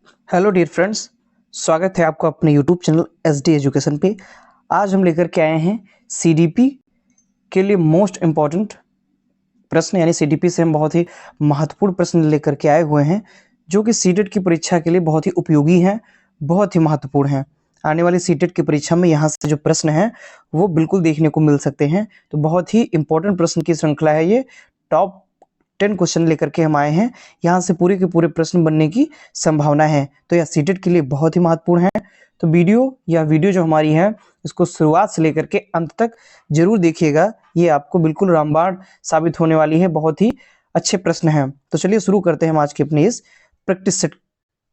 Hello dear friends, स्वागत है आपको अपने यूट्यूब चैनल एसडी एजुकेशन पे। आज हम लेकर के आए हैं सीडीपी के लिए मोस्ट इम्पॉर्टेंट प्रश्न, यानी सीडीपी से हम बहुत ही महत्वपूर्ण प्रश्न लेकर के आए हुए हैं जो कि सीटेट की परीक्षा के लिए बहुत ही उपयोगी हैं, बहुत ही महत्वपूर्ण हैं। आने वाली सीटेट की परीक्षा में यहाँ से जो प्रश्न हैं वो बिल्कुल देखने को मिल सकते हैं। तो बहुत ही इंपॉर्टेंट प्रश्न की श्रृंखला है ये। टॉप 10 क्वेश्चन लेकर के हम आए हैं, यहाँ से पूरे के पूरे प्रश्न बनने की संभावना है। तो यह सीटेट के लिए बहुत ही महत्वपूर्ण है। तो वीडियो जो हमारी है इसको शुरुआत से लेकर के अंत तक जरूर देखिएगा, ये आपको बिल्कुल रामबाण साबित होने वाली है। बहुत ही अच्छे प्रश्न हैं। तो चलिए शुरू करते हैं हम आज के अपने इस प्रैक्टिस सेट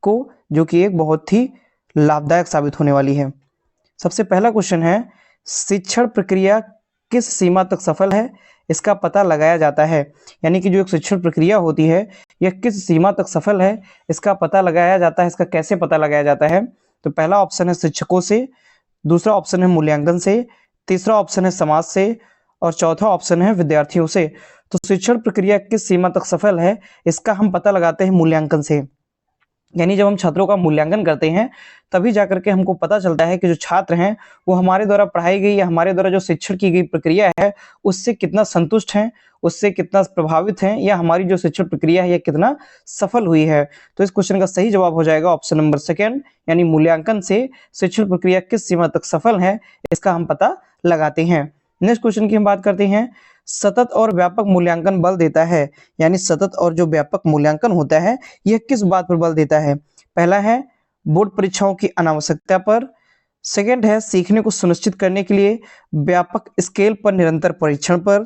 को, जो कि एक बहुत ही लाभदायक साबित होने वाली है। सबसे पहला क्वेश्चन है, शिक्षण प्रक्रिया किस सीमा तक सफल है, इसका पता लगाया जाता है। यानी कि जो एक शिक्षण प्रक्रिया होती है यह किस सीमा तक सफल है, इसका पता लगाया जाता है। इसका कैसे पता लगाया जाता है? तो पहला ऑप्शन है शिक्षकों से, दूसरा ऑप्शन है मूल्यांकन से, तीसरा ऑप्शन है समाज से और चौथा ऑप्शन है विद्यार्थियों से। तो शिक्षण प्रक्रिया किस सीमा तक सफल है इसका हम पता लगाते हैं मूल्यांकन से। यानी जब हम छात्रों का मूल्यांकन करते हैं तभी जाकर के हमको पता चलता है कि जो छात्र हैं वो हमारे द्वारा पढ़ाई गई या हमारे द्वारा जो शिक्षण की गई प्रक्रिया है उससे कितना संतुष्ट हैं, उससे कितना प्रभावित हैं, या हमारी जो शिक्षण प्रक्रिया है यह कितना सफल हुई है। तो इस क्वेश्चन का सही जवाब हो जाएगा ऑप्शन नंबर सेकेंड, यानी मूल्यांकन से शिक्षण प्रक्रिया किस सीमा तक सफल है इसका हम पता लगाते हैं। नेक्स्ट क्वेश्चन की हम बात करते हैं, सतत और व्यापक मूल्यांकन बल देता है। यानी सतत और जो व्यापक मूल्यांकन होता है यह किस बात पर बल देता है? पहला है बोर्ड परीक्षाओं की अनावश्यकता पर, सेकंड है सीखने को सुनिश्चित करने के लिए व्यापक स्केल पर निरंतर परीक्षण पर,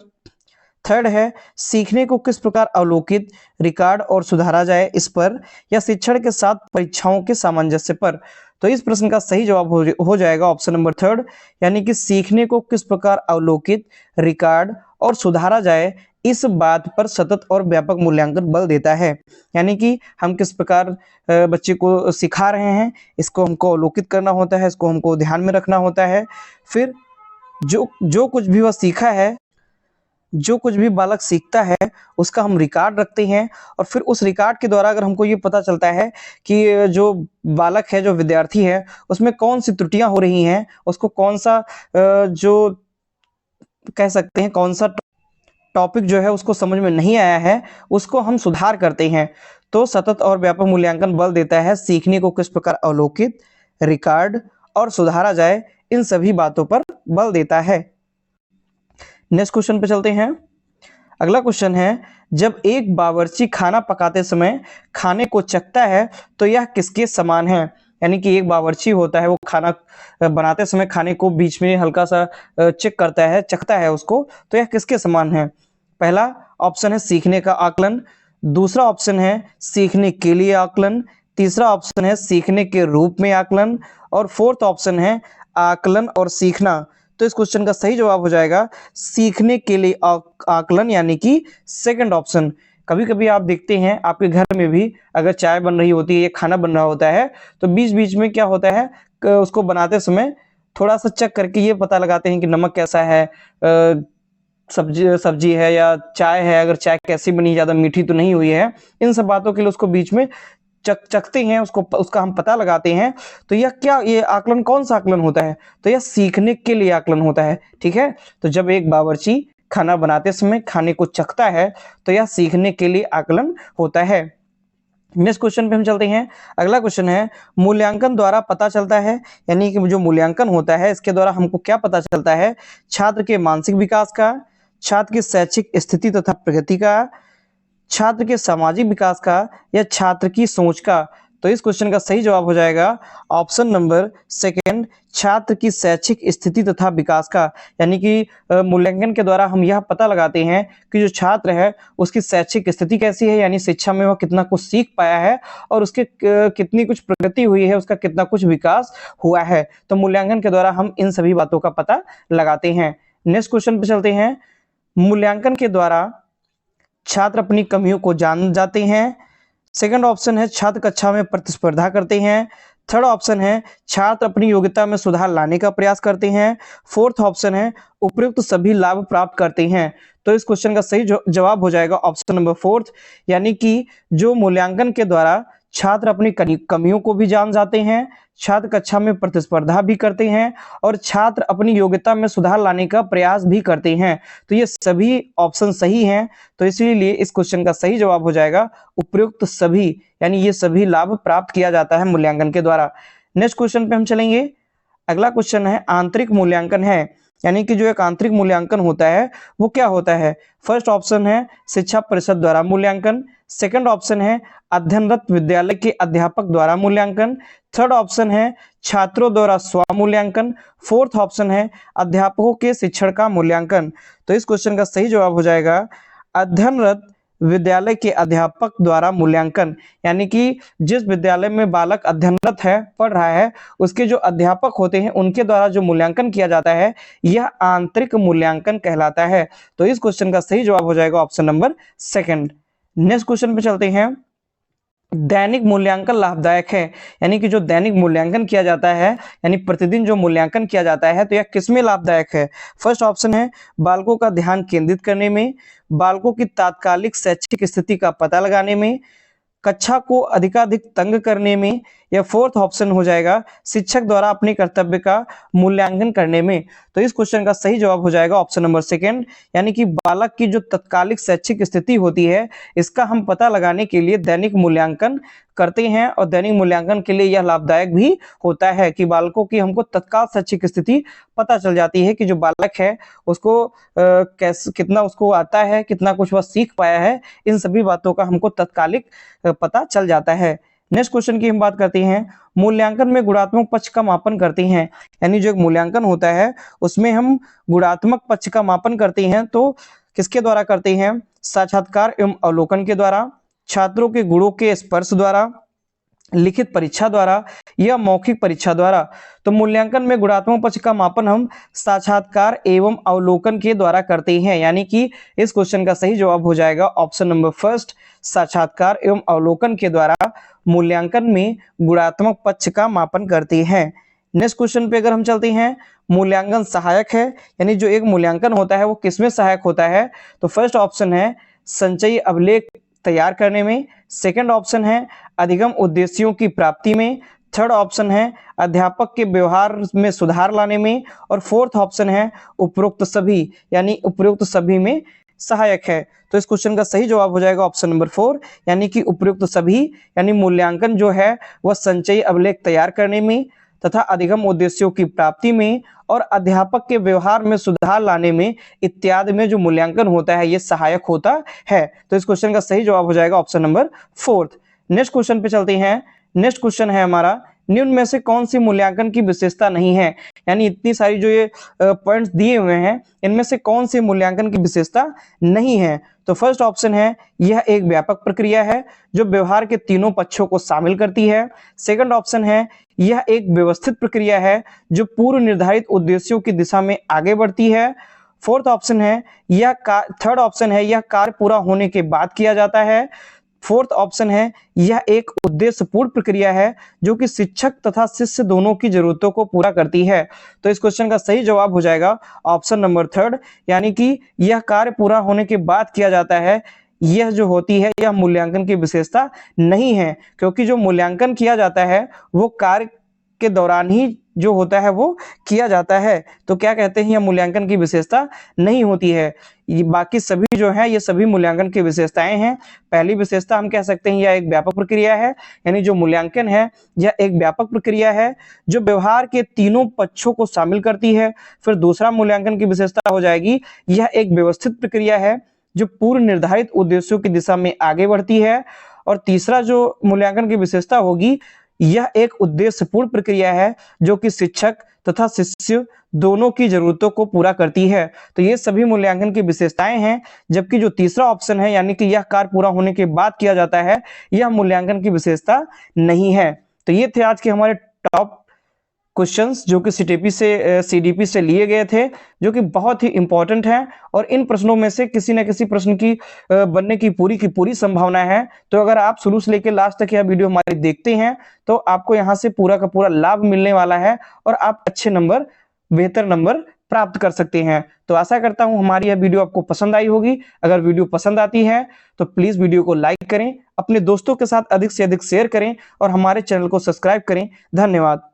थर्ड है सीखने को किस प्रकार अवलोकित, रिकॉर्ड और सुधारा जाए इस पर, या शिक्षण के साथ परीक्षाओं के सामंजस्य पर। तो इस प्रश्न का सही जवाब हो जाएगा ऑप्शन नंबर थर्ड, यानी कि सीखने को किस प्रकार अवलोकित, रिकॉर्ड और सुधारा जाए इस बात पर सतत और व्यापक मूल्यांकन बल देता है। यानी कि हम किस प्रकार बच्चे को सिखा रहे हैं इसको हमको अवलोकित करना होता है, इसको हमको ध्यान में रखना होता है। फिर जो जो कुछ भी वह सीखा है, जो कुछ भी बालक सीखता है उसका हम रिकॉर्ड रखते हैं, और फिर उस रिकॉर्ड के द्वारा अगर हमको ये पता चलता है कि जो बालक है, जो विद्यार्थी है, उसमें कौन सी त्रुटियां हो रही हैं, उसको कौन सा जो कह सकते हैं कौन सा टॉपिक जो है उसको समझ में नहीं आया है, उसको हम सुधार करते हैं। तो सतत और व्यापक मूल्यांकन बल देता है सीखने को किस प्रकार अवलोकित, रिकॉर्ड और सुधारा जाए, इन सभी बातों पर बल देता है। नेक्स्ट क्वेश्चन पे चलते हैं। अगला क्वेश्चन है, जब एक बावर्ची खाना पकाते समय खाने को चखता है तो यह किसके समान है? यानी कि एक बावर्ची होता है, वो खाना बनाते समय खाने को बीच में हल्का सा चेक करता है, चखता है उसको, तो यह किसके समान है? पहला ऑप्शन है सीखने का आकलन, दूसरा ऑप्शन है सीखने के लिए आकलन, तीसरा ऑप्शन है सीखने के रूप में आकलन, और फोर्थ ऑप्शन है आकलन और सीखना। तो इस क्वेश्चन का सही जवाब हो जाएगा सीखने के लिए आकलन, यानी कि सेकंड ऑप्शन। कभी कभी आप देखते हैं आपके घर में भी अगर चाय बन रही होती है या खाना बन रहा होता है तो बीच बीच में क्या होता है उसको बनाते समय थोड़ा सा चेक करके ये पता लगाते हैं कि नमक कैसा है, सब्जी है या चाय है, अगर चाय कैसी बनी, ज्यादा मीठी तो नहीं हुई है। इन सब बातों के लिए उसको बीच में चखते हैं, उसका हम पता लगाते हैं। तो ये आकलन कौन सा आकलन होता है? तो यह सीखने के लिए आकलन होता है। ठीक है, तो जब एक बावर्ची खाना बनाते समय खाने को चखता है तो यह सीखने के लिए आकलन होता है। नेक्स्ट क्वेश्चन पे हम चलते हैं। अगला क्वेश्चन है, मूल्यांकन द्वारा पता चलता है, यानी कि जो मूल्यांकन होता है इसके द्वारा हमको क्या पता चलता है? छात्र के मानसिक विकास का, छात्र की शैक्षिक स्थिति तथा प्रगति का, छात्र के सामाजिक विकास का, या छात्र की सोच का। तो इस क्वेश्चन का सही जवाब हो जाएगा ऑप्शन नंबर सेकंड, छात्र की शैक्षिक स्थिति तथा विकास का। यानी कि मूल्यांकन के द्वारा हम यह पता लगाते हैं कि जो छात्र है उसकी शैक्षिक स्थिति कैसी है, यानी शिक्षा में वह कितना कुछ सीख पाया है और उसके कितनी कुछ प्रगति हुई है, उसका कितना कुछ विकास हुआ है। तो मूल्यांकन के द्वारा हम इन सभी बातों का पता लगाते हैं। नेक्स्ट क्वेश्चन पे चलते हैं। मूल्यांकन के द्वारा छात्र अपनी कमियों को जान जाते हैं। सेकंड ऑप्शन है छात्र कक्षा में प्रतिस्पर्धा करते हैं। थर्ड ऑप्शन है छात्र अपनी योग्यता में सुधार लाने का प्रयास करते हैं। फोर्थ ऑप्शन है उपयुक्त सभी लाभ प्राप्त करते हैं। तो इस क्वेश्चन का सही जवाब हो जाएगा ऑप्शन नंबर फोर्थ, यानी कि जो मूल्यांकन के द्वारा छात्र अपनी कमियों को भी जान जाते हैं, छात्र कक्षा में प्रतिस्पर्धा भी करते हैं और छात्र अपनी योग्यता में सुधार लाने का प्रयास भी करते हैं। तो ये सभी ऑप्शन सही हैं, तो इसीलिए इस क्वेश्चन का सही जवाब हो जाएगा उपयुक्त सभी, यानी ये सभी लाभ प्राप्त किया जाता है मूल्यांकन के द्वारा। नेक्स्ट क्वेश्चन पे हम चलेंगे। अगला क्वेश्चन है आंतरिक मूल्यांकन है, यानी कि जो एक आंतरिक मूल्यांकन होता है वो क्या होता है। फर्स्ट ऑप्शन है शिक्षा परिषद द्वारा मूल्यांकन, सेकंड ऑप्शन है अध्ययनरत विद्यालय के अध्यापक द्वारा मूल्यांकन, थर्ड ऑप्शन है छात्रों द्वारा स्व मूल्यांकन, फोर्थ ऑप्शन है अध्यापकों के शिक्षण का मूल्यांकन। तो इस क्वेश्चन का सही जवाब हो जाएगा अध्ययनरत विद्यालय के अध्यापक द्वारा मूल्यांकन, यानी कि जिस विद्यालय में बालक अध्ययनरत है, पढ़ रहा है, उसके जो अध्यापक होते हैं उनके द्वारा जो मूल्यांकन किया जाता है यह आंतरिक मूल्यांकन कहलाता है। तो इस क्वेश्चन का सही जवाब हो जाएगा option number second. Next question पे चलते हैं। दैनिक मूल्यांकन लाभदायक है, यानी कि जो दैनिक मूल्यांकन किया जाता है, यानी प्रतिदिन जो मूल्यांकन किया जाता है, तो यह किसमें लाभदायक है। फर्स्ट ऑप्शन है बालकों का ध्यान केंद्रित करने में, बालकों की तात्कालिक शैक्षिक स्थिति का पता लगाने में, कक्षा को अधिकाधिक तंग करने में, या फोर्थ ऑप्शन हो जाएगा शिक्षक द्वारा अपने कर्तव्य का मूल्यांकन करने में। तो इस क्वेश्चन का सही जवाब हो जाएगा ऑप्शन नंबर सेकंड, यानी कि बालक की जो तत्कालिक शैक्षिक स्थिति होती है इसका हम पता लगाने के लिए दैनिक मूल्यांकन करते हैं, और दैनिक मूल्यांकन के लिए यह लाभदायक भी होता है कि बालकों की हमको तत्काल शैक्षिक स्थिति पता चल जाती है कि जो बालक है उसको कैसे, कितना उसको आता है, कितना कुछ वह सीख पाया है, इन सभी बातों का हमको तत्कालिक पता चल जाता है। नेक्स्ट क्वेश्चन की हम बात करते हैं। मूल्यांकन में गुणात्मक पक्ष का मापन करते हैं, यानी जो एक मूल्यांकन होता है उसमें हम गुणात्मक पक्ष का मापन करते हैं, तो किसके द्वारा करते हैं। साक्षात्कार एवं अवलोकन के द्वारा, छात्रों के गुणों के स्पर्श द्वारा, लिखित परीक्षा द्वारा या मौखिक परीक्षा द्वारा। तो मूल्यांकन में गुणात्मक पक्ष का मापन हम साक्षात्कार एवं अवलोकन के द्वारा करते हैं, यानी कि इस क्वेश्चन का सही जवाब हो जाएगा ऑप्शन नंबर फर्स्ट, साक्षात्कार एवं अवलोकन के द्वारा मूल्यांकन में गुणात्मक पक्ष का मापन करते हैं। नेक्स्ट क्वेश्चन पे अगर हम चलते हैं, मूल्यांकन सहायक है, यानी जो एक मूल्यांकन होता है वो किसमें सहायक होता है। तो फर्स्ट ऑप्शन है संचयी अभिलेख तैयार करने में, सेकंड ऑप्शन है अधिगम उद्देश्यों की प्राप्ति में, थर्ड ऑप्शन है अध्यापक के व्यवहार में सुधार लाने में, और फोर्थ ऑप्शन है उपरोक्त सभी, यानी उपरोक्त सभी में सहायक है। तो इस क्वेश्चन का सही जवाब हो जाएगा ऑप्शन नंबर 4, यानी कि उपयुक्त सभी, यानी मूल्यांकन जो है वह संचयी अभिलेख तैयार करने में तथा अधिगम उद्देश्यों की प्राप्ति में और अध्यापक के व्यवहार में सुधार लाने में इत्यादि में जो मूल्यांकन होता है ये सहायक होता है। तो इस क्वेश्चन का सही जवाब हो जाएगा ऑप्शन नंबर 4। नेक्स्ट क्वेश्चन पे चलते हैं। नेक्स्ट क्वेश्चन है हमारा, निम्न में से कौन सी मूल्यांकन की विशेषता नहीं है, यानी इतनी सारी जो ये पॉइंट्स दिए हुए हैं इनमें से कौन सी मूल्यांकन की विशेषता नहीं है। तो फर्स्ट ऑप्शन है यह एक व्यापक प्रक्रिया है जो व्यवहार के तीनों पक्षों को शामिल करती है। सेकंड ऑप्शन है यह एक व्यवस्थित प्रक्रिया है जो पूर्व निर्धारित उद्देश्यों की दिशा में आगे बढ़ती है। फोर्थ ऑप्शन है थर्ड ऑप्शन है यह कार्य पूरा होने के बाद किया जाता है। फोर्थ ऑप्शन है यह एक उद्देश्यपूर्ण प्रक्रिया है जो कि शिक्षक तथा शिष्य दोनों की जरूरतों को पूरा करती है। तो इस क्वेश्चन का सही जवाब हो जाएगा ऑप्शन नंबर 3, यानी कि यह कार्य पूरा होने के बाद किया जाता है। यह जो होती है यह मूल्यांकन की विशेषता नहीं है, क्योंकि जो मूल्यांकन किया जाता है वो कार्य के दौरान ही जो होता है वो किया जाता है। तो क्या कहते हैं, यह मूल्यांकन की विशेषता नहीं होती है। ये बाकी सभी जो है ये सभी मूल्यांकन की विशेषताएं हैं। पहली विशेषता हम कह सकते हैं यह एक व्यापक प्रक्रिया है, यानी जो मूल्यांकन है यह एक व्यापक प्रक्रिया है जो व्यवहार के तीनों पक्षों को शामिल करती है। फिर दूसरा मूल्यांकन की विशेषता हो जाएगी यह एक व्यवस्थित प्रक्रिया है जो पूर्व निर्धारित उद्देश्यों की दिशा में आगे बढ़ती है। और तीसरा जो मूल्यांकन की विशेषता होगी यह एक उद्देश्यपूर्ण प्रक्रिया है जो कि शिक्षक तथा शिष्य दोनों की जरूरतों को पूरा करती है। तो ये सभी मूल्यांकन की विशेषताएं हैं, जबकि जो तीसरा ऑप्शन है यानी कि यह कार्य पूरा होने के बाद किया जाता है यह मूल्यांकन की विशेषता नहीं है। तो ये थे आज के हमारे टॉप क्वेश्चंस जो कि सीडीपी से लिए गए थे, जो कि बहुत ही इंपॉर्टेंट हैं और इन प्रश्नों में से किसी न किसी प्रश्न की बनने की पूरी संभावना है। तो अगर आप शुरू से लेकर लास्ट तक यह वीडियो हमारी देखते हैं तो आपको यहाँ से पूरा का पूरा लाभ मिलने वाला है और आप अच्छे नंबर, बेहतर नंबर प्राप्त कर सकते हैं। तो आशा करता हूं हमारी यह वीडियो आपको पसंद आई होगी। अगर वीडियो पसंद आती है तो प्लीज वीडियो को लाइक करें, अपने दोस्तों के साथ अधिक से अधिक शेयर करें और हमारे चैनल को सब्सक्राइब करें। धन्यवाद।